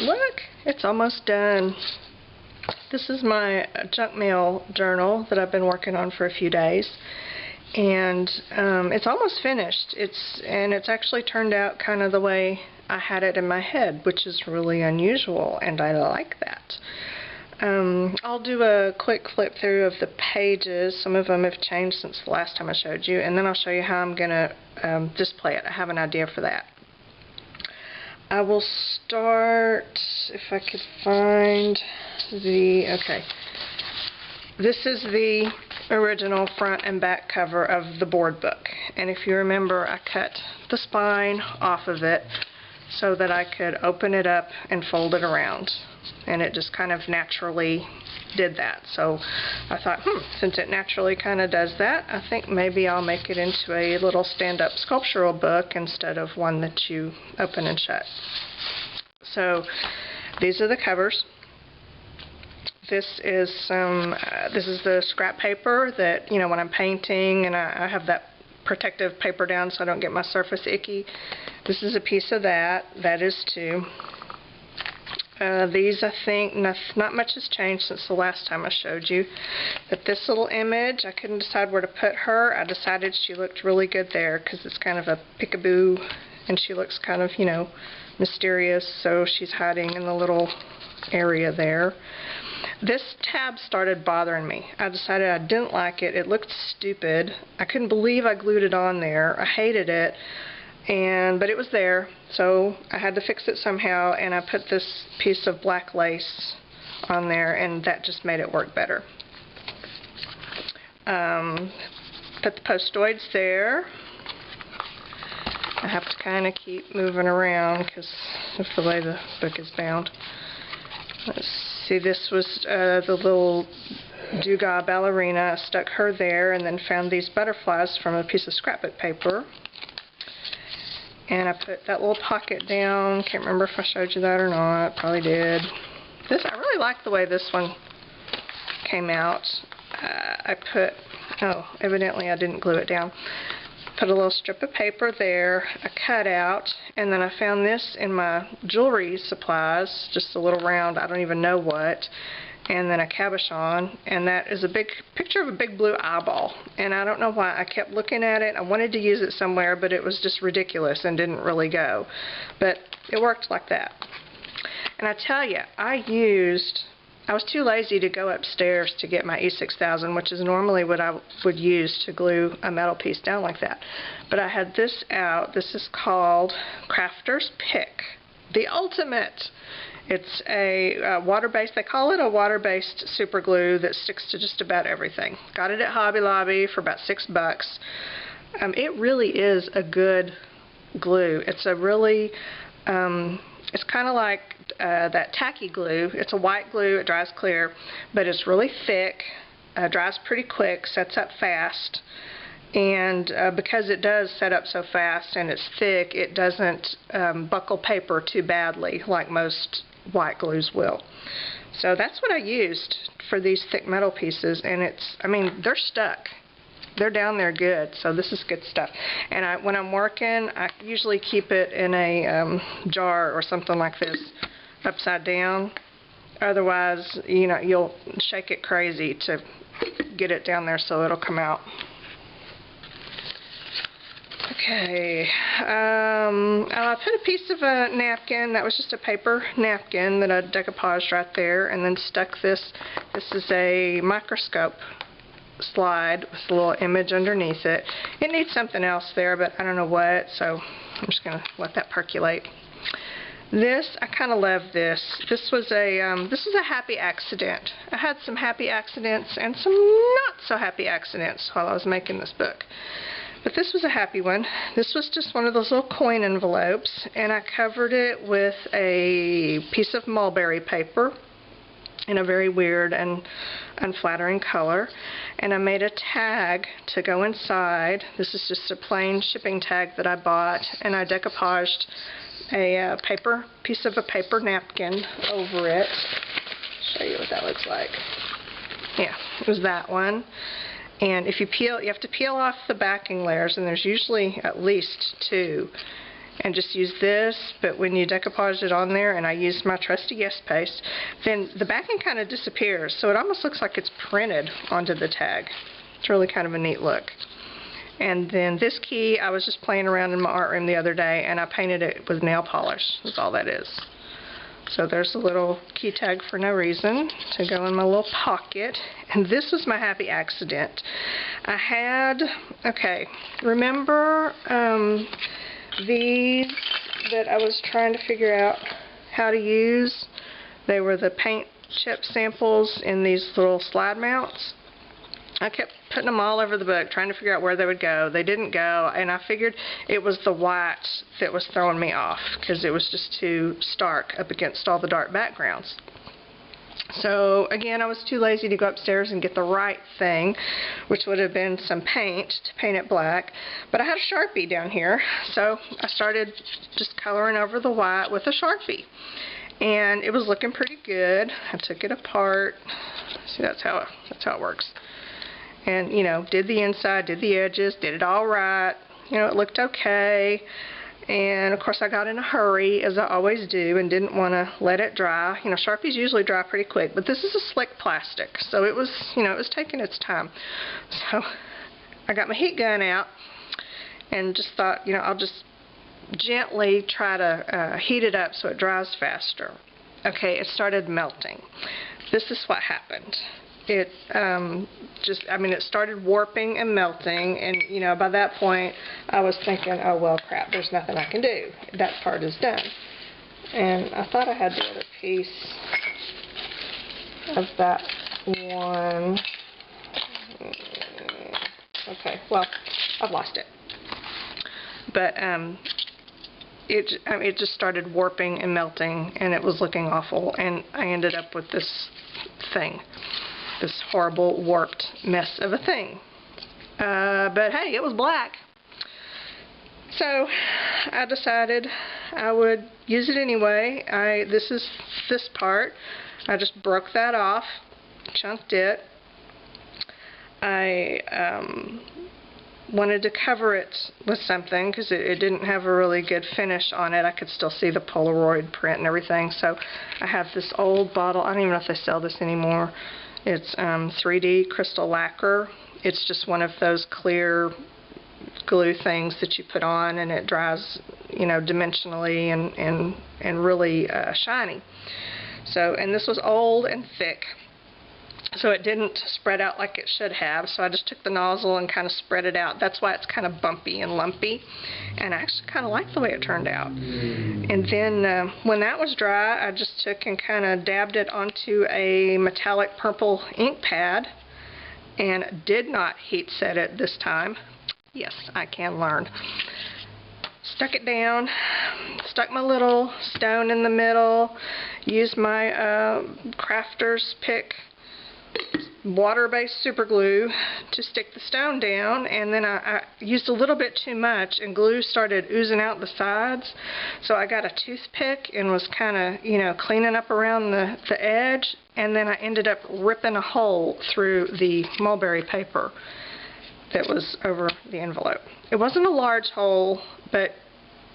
Look, it's almost done. This is my junk mail journal that I've been working on for a few days, and it's almost finished. It's actually turned out kind of the way I had it in my head, which is really unusual, and I like that. I'll do a quick flip through of the pages. Some of them have changed since the last time I showed you, and then I'll show you how I'm going to display it. I have an idea for that. I will start, if I could find okay. This is the original front and back cover of the board book. And if you remember, I cut the spine off of it so that I could open it up and fold it around. And it just kind of naturally did that. So I thought, since it naturally kind of does that, I think maybe I'll make it into a little stand-up sculptural book instead of one that you open and shut. So these are the covers. This is the scrap paper that, when I'm painting and I have that protective paper down so I don't get my surface icky. This is a piece of that. That is too. These, I think, not much has changed since the last time I showed you. But this little image, I couldn't decide where to put her. I decided she looked really good there because it's kind of a peekaboo, and she looks kind of, mysterious, so she's hiding in the little area there. This tab started bothering me. I decided I didn't like it. It looked stupid. I couldn't believe I glued it on there. I hated it. But it was there, so I had to fix it somehow, and I put this piece of black lace on there, and that just made it work better. Put the postoids there. I have to kind of keep moving around because of the way the book is bound. Let's see, this was the little Dugas ballerina. I stuck her there and then found these butterflies from a piece of scrapbook paper. And I put that little pocket down. Can't remember if I showed you that or not. Probably did. I really like the way this one came out. Evidently I didn't glue it down. Put a little strip of paper there, a cutout, and then I found this in my jewelry supplies, just a little round, I don't even know what, and then a cabochon, and that is a big picture of a big blue eyeball. And I don't know why I kept looking at it. I wanted to use it somewhere, but it was just ridiculous and didn't really go. But it worked like that. And I tell you, I was too lazy to go upstairs to get my E6000, which is normally what I would use to glue a metal piece down like that. But I had this out. This is called Crafter's Pick, the ultimate. It's a water-based, they call it a water-based super glue that sticks to just about everything. Got it at Hobby Lobby for about $6. It really is a good glue. It's a really, it's kind of like that tacky glue. It's a white glue, it dries clear, but it's really thick, dries pretty quick, sets up fast, and because it does set up so fast and it's thick, it doesn't buckle paper too badly like most white glues will. So that's what I used for these thick metal pieces, and they're stuck. They're down there good, so this is good stuff. And when I'm working, I usually keep it in a jar or something like this, upside down. Otherwise, you'll shake it crazy to get it down there so it'll come out. Okay, I put a piece of a napkin. That was just a paper napkin that I decoupaged right there, and then stuck this. This is a microscope slide with a little image underneath it. It needs something else there, but I don't know what, so I'm just going to let that percolate. This, I kind of love this. This was a happy accident. I had some happy accidents and some not so happy accidents while I was making this book. But this was a happy one. This was just one of those little coin envelopes, and I covered it with a piece of mulberry paper in a very weird and unflattering color. And I made a tag to go inside. This is just a plain shipping tag that I bought, and I decoupaged a piece of a paper napkin over it. I'll show you what that looks like. Yeah, it was that one. And if you have to peel off the backing layers, and there's usually at least two. and just use this, but when you decoupage it on there, and I used my trusty Yes paste, then the backing kind of disappears, so it almost looks like it's printed onto the tag. It's really kind of a neat look. And then this key, I was just playing around in my art room the other day, and I painted it with nail polish. That's all that is. So there's a little key tag for no reason to go in my little pocket. And this was my happy accident. I had, okay, remember these that I was trying to figure out how to use? They were the paint chip samples in these little slide mounts. I kept putting them all over the book, trying to figure out where they would go. They didn't go, and I figured it was the white that was throwing me off, because it was just too stark up against all the dark backgrounds. So, again, I was too lazy to go upstairs and get the right thing, which would have been some paint to paint it black. But I had a Sharpie down here, so I started just coloring over the white with a Sharpie. And it was looking pretty good. I took it apart. See, that's how it works. And, you know, did the inside, did the edges, did it all right. You know, it looked okay. And, of course, I got in a hurry, as I always do, and didn't want to let it dry. You know, Sharpies usually dry pretty quick, but this is a slick plastic, so it was, you know, it was taking its time. So I got my heat gun out and just thought, you know, I'll just gently try to heat it up so it dries faster. Okay, it started melting. This is what happened. It it started warping and melting, and, you know, by that point I was thinking, oh, well, crap, there's nothing I can do. That part is done. And I thought I had the other piece of that one. Okay, well, I've lost it. But it just started warping and melting, and it was looking awful, and I ended up with this thing. This horrible, warped mess of a thing. But hey, it was black. So I decided I would use it anyway. This is this part. I just broke that off, chunked it. I wanted to cover it with something because it didn't have a really good finish on it. I could still see the Polaroid print and everything. So I have this old bottle. I don't even know if they sell this anymore. It's 3D Crystal Lacquer. It's just one of those clear glue things that you put on, and it dries, you know, dimensionally and really shiny. So, and this was old and thick, so it didn't spread out like it should have. So I just took the nozzle and kind of spread it out. That's why it's kind of bumpy and lumpy, and I actually kind of like the way it turned out. And then when that was dry, I just took and kind of dabbed it onto a metallic purple ink pad, and did not heat set it this time. Yes, I can learn. Stuck it down, stuck my little stone in the middle, used my crafter's pick water-based super glue to stick the stone down, and then I used a little bit too much, and glue started oozing out the sides, so I got a toothpick and was kind of, you know, cleaning up around the edge, and then I ended up ripping a hole through the mulberry paper that was over the envelope. It wasn't a large hole, but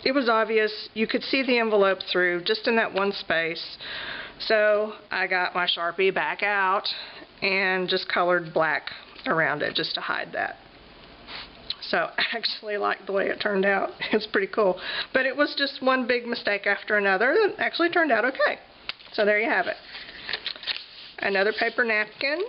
it was obvious. You could see the envelope through just in that one space. So I got my Sharpie back out and just colored black around it just to hide that. So I actually like the way it turned out. It's pretty cool. But it was just one big mistake after another. It actually turned out okay. So there you have it. Another paper napkin.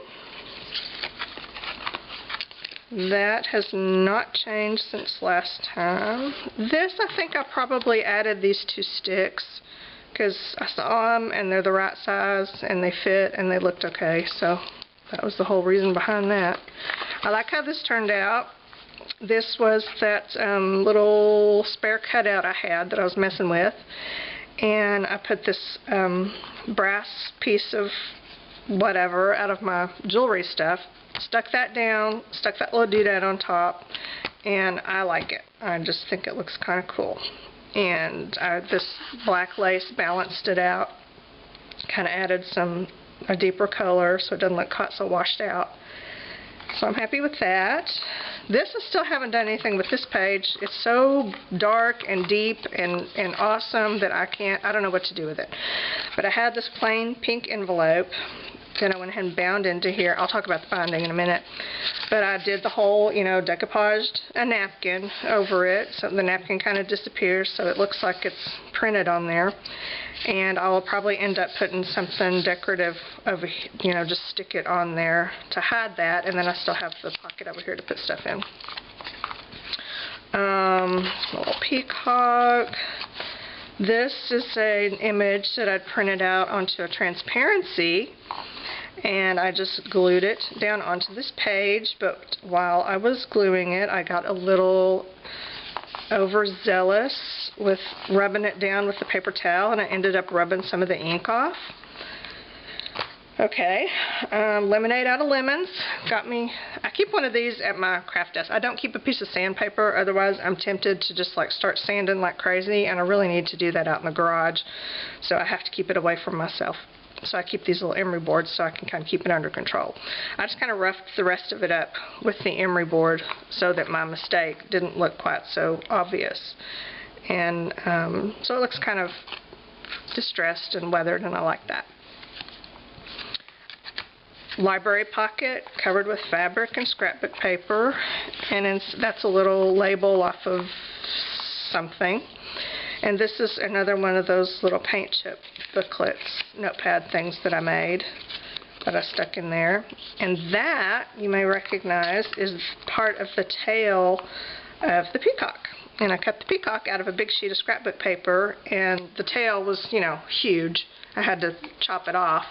That has not changed since last time. This, I think I probably added these two sticks because I saw them and they're the right size and they fit and they looked okay. So that was the whole reason behind that. I like how this turned out. This was that little spare cutout I had that I was messing with. And I put this brass piece of whatever out of my jewelry stuff. Stuck that down, stuck that little doodad on top, and I like it. I just think it looks kind of cool. And this black lace balanced it out, kind of added a deeper color so it doesn't look so washed out. So I'm happy with that. This, I still haven't done anything with this page. It's so dark and deep and awesome that I don't know what to do with it. But I had this plain pink envelope that I went ahead and bound into here. I'll talk about the binding in a minute. But I did the whole, you know, decoupaged a napkin over it, so the napkin kind of disappears, so it looks like it's printed on there. And I will probably end up putting something decorative over, you know, just stick it on there to hide that, and then I still have the pocket over here to put stuff in. A little peacock. This is an image that I'd printed out onto a transparency, and I just glued it down onto this page, but while I was gluing it, I got a little overzealous with rubbing it down with the paper towel, and I ended up rubbing some of the ink off. Okay, lemonade out of lemons. Got me. I keep one of these at my craft desk. I don't keep a piece of sandpaper, otherwise I'm tempted to just like start sanding like crazy, and I really need to do that out in the garage, so I have to keep it away from myself. So I keep these little emery boards so I can kind of keep it under control. I just kind of roughed the rest of it up with the emery board so that my mistake didn't look quite so obvious. And so it looks kind of distressed and weathered, and I like that. Library pocket covered with fabric and scrapbook paper, and that's a little label off of something. And this is another one of those little paint chip booklets, notepad things that I made that I stuck in there. And that, you may recognize, is part of the tail of the peacock. And I cut the peacock out of a big sheet of scrapbook paper, and the tail was, you know, huge. I had to chop it off,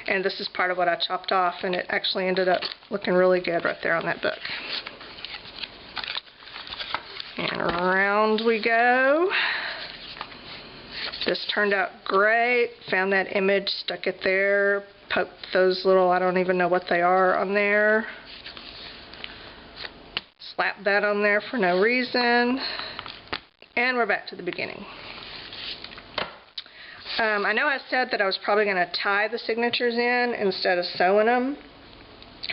and this is part of what I chopped off, and it actually ended up looking really good right there on that book. And around we go. This turned out great. Found that image, stuck it there, poked those little, I don't even know what they are, on there. Slapped that on there for no reason. And we're back to the beginning. I know I said that I was probably going to tie the signatures in instead of sewing them,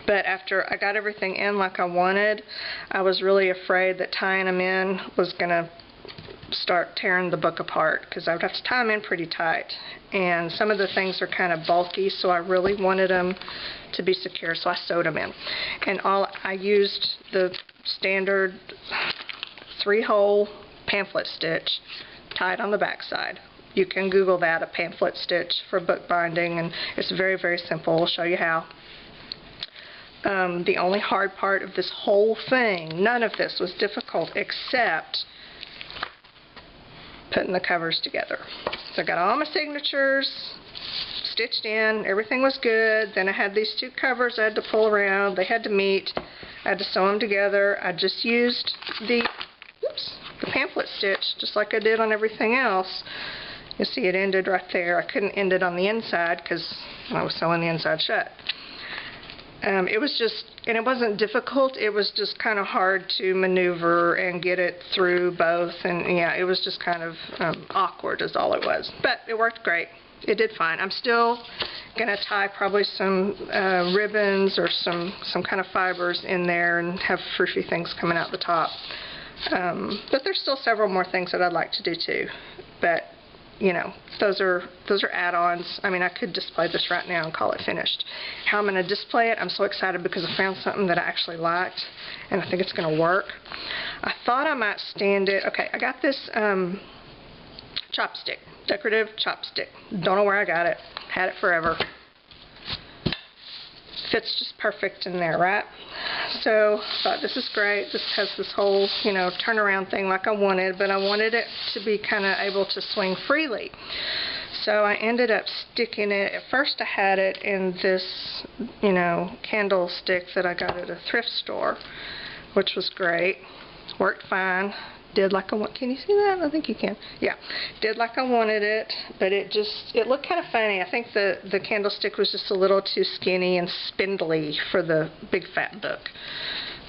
but after I got everything in like I wanted, I was really afraid that tying them in was going to start tearing the book apart, because I would have to tie them in pretty tight, and some of the things are kind of bulky, so I really wanted them to be secure, so I sewed them in. And I used the standard 3-hole pamphlet stitch tied on the back side. You can Google that, a pamphlet stitch for book binding, and it's very, very simple. I'll show you how. The only hard part of this whole thing, none of this was difficult except putting the covers together. So I got all my signatures stitched in, everything was good. Then I had these 2 covers I had to pull around. They had to meet. I had to sew them together. I just used the pamphlet stitch just like I did on everything else. You see it ended right there. I couldn't end it on the inside because I was sewing the inside shut. It was just, and it wasn't difficult, it was just kind of hard to maneuver and get it through both, and yeah, it was just kind of awkward is all it was. But it worked great. It did fine. I'm still going to tie probably some ribbons or some kind of fibers in there and have froofy things coming out the top. But there's still several more things that I'd like to do too. But you know, those are add-ons. I mean, I could display this right now and call it finished. How I'm going to display it, I'm so excited because I found something that I actually liked, and I think it's going to work. I thought I might stand it. Okay, I got this chopstick, decorative chopstick. Don't know where I got it. Had it forever. Fits just perfect in there, right? So I thought, this is great. This has this whole, you know, turnaround thing like I wanted, but I wanted it to be kind of able to swing freely. So I ended up sticking it. At first I had it in this, you know, candlestick that I got at a thrift store, which was great. Worked fine. Did like I want. Can you see that? I think you can. Yeah. Did like I wanted it, but it looked kind of funny. I think the candlestick was just a little too skinny and spindly for the big fat book.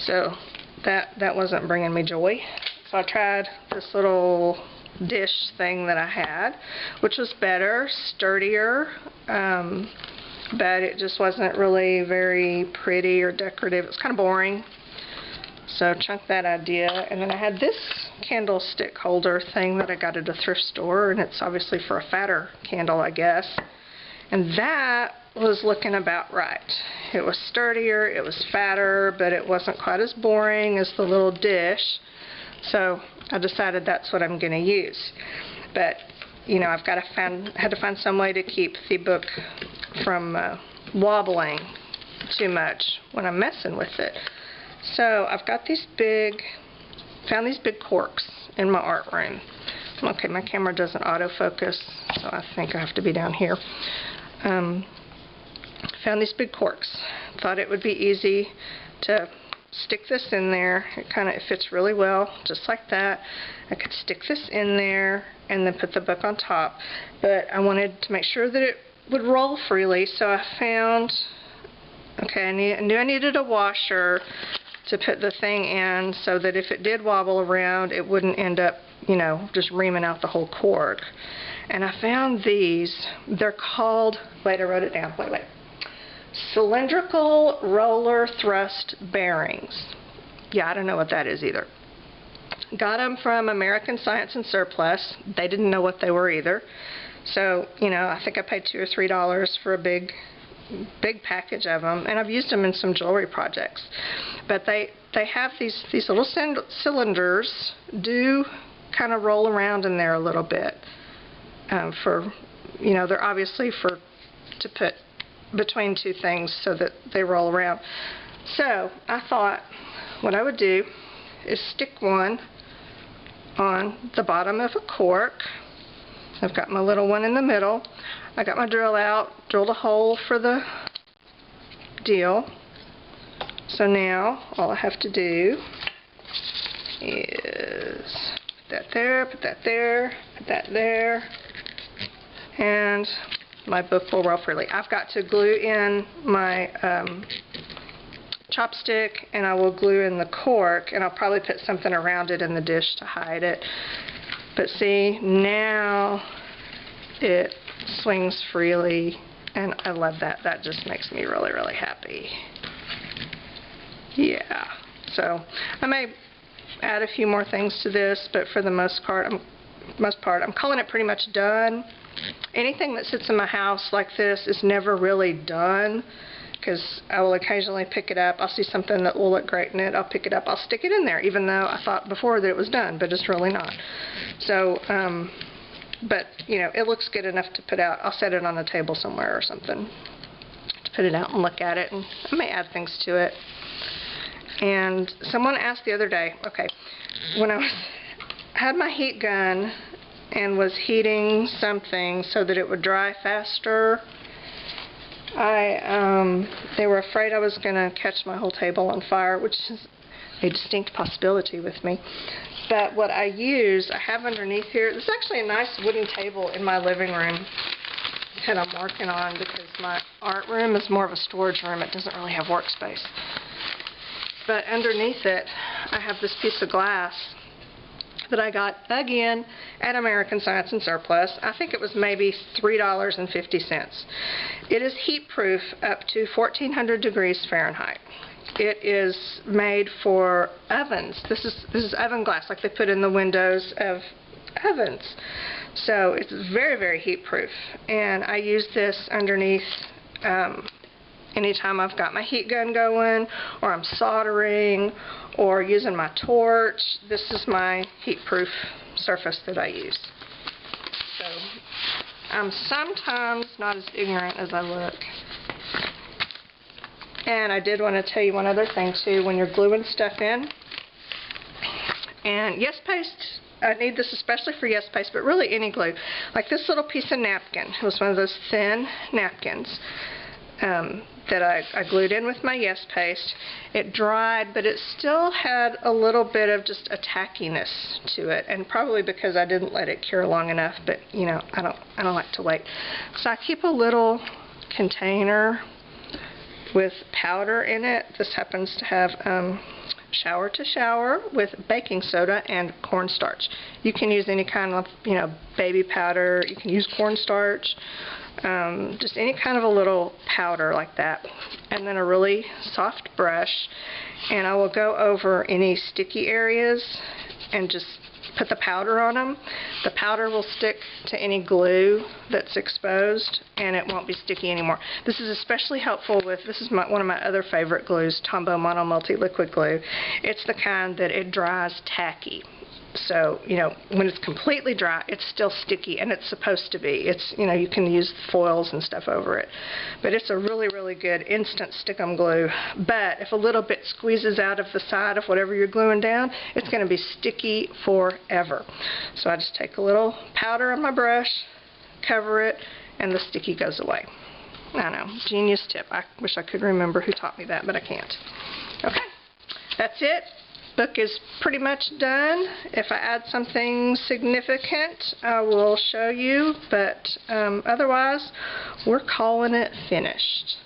So that wasn't bringing me joy. So I tried this little dish thing that I had, which was better, sturdier, but it just wasn't really very pretty or decorative. It was kind of boring. So chunked that idea. And then I had this candlestick holder thing that I got at a thrift store, and it's obviously for a fatter candle, I guess. And that was looking about right. It was sturdier, it was fatter, but it wasn't quite as boring as the little dish. So I decided that's what I'm going to use. But, you know, I've got to had to find some way to keep the book from wobbling too much when I'm messing with it. So I've got found these big corks in my art room. Okay, my camera doesn't autofocus, so I think I have to be down here. Found these big corks. Thought it would be easy to stick this in there. It fits really well, just like that. I could stick this in there and then put the book on top. But I wanted to make sure that it would roll freely, so I found, okay, I knew I needed a washer to put the thing in so that if it did wobble around, it wouldn't end up, you know, just reaming out the whole cord. And I found these. They're called, wait, I wrote it down. Wait. Cylindrical roller thrust bearings. Yeah, I don't know what that is either. Got them from American Science and Surplus. They didn't know what they were either. So, you know, I think I paid $2 or $3 for a big package of them, and I've used them in some jewelry projects. But they have these little cylinders do kind of roll around in there a little bit. For, you know, they're obviously to put between two things so that they roll around. So I thought what I would do is stick one on the bottom of a cork. I've got my little one in the middle. I got my drill out, drilled a hole for the deal. So now all I have to do is put that there, put that there, put that there, and my book will roll freely. I've got to glue in my chopstick, and I will glue in the cork, and I'll probably put something around it in the dish to hide it. But see, now it swings freely, and I love that. That just makes me really, really happy. Yeah, so I may add a few more things to this, but for the most part, I'm calling it pretty much done. Anything that sits in my house like this is never really done, because I will occasionally pick it up. I'll see something that will look great in it. I'll pick it up. I'll stick it in there, even though I thought before that it was done, but it's really not. So, but, you know, it looks good enough to put out. I'll set it on the table somewhere or something to put it out and look at it, and I may add things to it. And someone asked the other day, okay, when I had my heat gun and was heating something so that it would dry faster, they were afraid I was going to catch my whole table on fire, which is a distinct possibility with me. But what I have underneath here, this is actually a nice wooden table in my living room that I'm working on, because my art room is more of a storage room. It doesn't really have workspace. But underneath it, I have this piece of glass that I got, again, at American Science and Surplus. I think it was maybe $3.50. It is heat proof up to 1400 degrees Fahrenheit. It is made for ovens. This is oven glass, like they put in the windows of ovens. So it's very, very heat proof. And I use this underneath anytime I've got my heat gun going, or I'm soldering, or using my torch. This is my heat-proof surface that I use. So I'm sometimes not as ignorant as I look. And I did want to tell you one other thing too. When you're gluing stuff in, and Yes Paste, I need this especially for Yes Paste, but really any glue. Like this little piece of napkin. It was one of those thin napkins that I glued in with my Yes Paste. It dried, but it still had a little bit of just a tackiness to it, and probably because I didn't let it cure long enough. But you know, I don't like to wait. So I keep a little container with powder in it. This happens to have shower to shower with baking soda and cornstarch. You can use any kind of, you know, baby powder. You can use cornstarch. just any kind of a little powder like that, and then a really soft brush, and I will go over any sticky areas and just put the powder on them. The powder will stick to any glue that's exposed, and it won't be sticky anymore. This is especially helpful with, this is one of my other favorite glues, Tombow Mono Multi Liquid Glue. It's the kind that it dries tacky. So, you know, when it's completely dry, it's still sticky, and it's supposed to be. It's, you know, you can use foils and stuff over it. But it's a really, really good instant stick-'em glue. But if a little bit squeezes out of the side of whatever you're gluing down, it's going to be sticky forever. So I just take a little powder on my brush, cover it, and the sticky goes away. I know, genius tip. I wish I could remember who taught me that, but I can't. Okay, that's it. Book is pretty much done. If I add something significant, I will show you, but otherwise, we're calling it finished.